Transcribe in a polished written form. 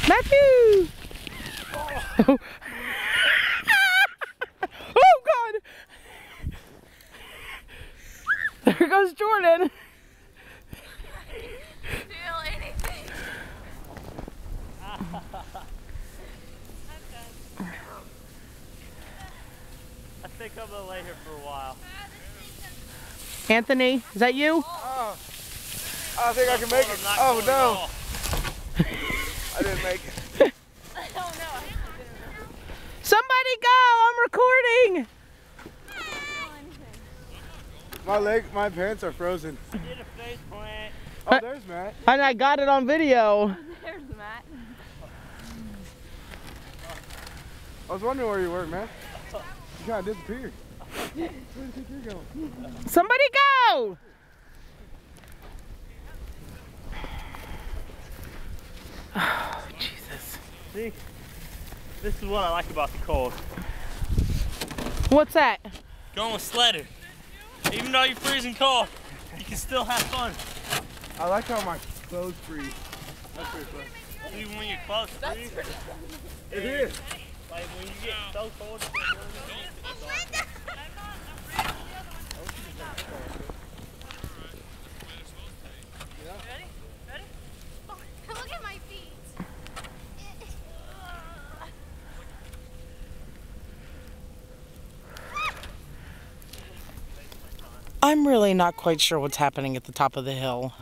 Matthew! Oh, oh God! There goes Jordan. Feel anything. I think I'm gonna lay here for a while. Anthony, is that you? Oh, I think I can make it. Oh no. I didn't make it. I don't know. Somebody go! I'm recording! My pants are frozen. I did a face plant. Oh, there's Matt. And I got it on video. There's Matt. I was wondering where you were, man. You kind of disappeared. Where do you think you're going? Somebody go! Oh, Jesus. See, this is what I like about the cold. What's that? Going with Sledder. Even though you're freezing cold, you can still have fun. I like how my clothes freeze. That's pretty fun. See, when your clothes freeze, It is. like when you get so cold, you can't do anything. Look at my feet. I'm really not quite sure what's happening at the top of the hill.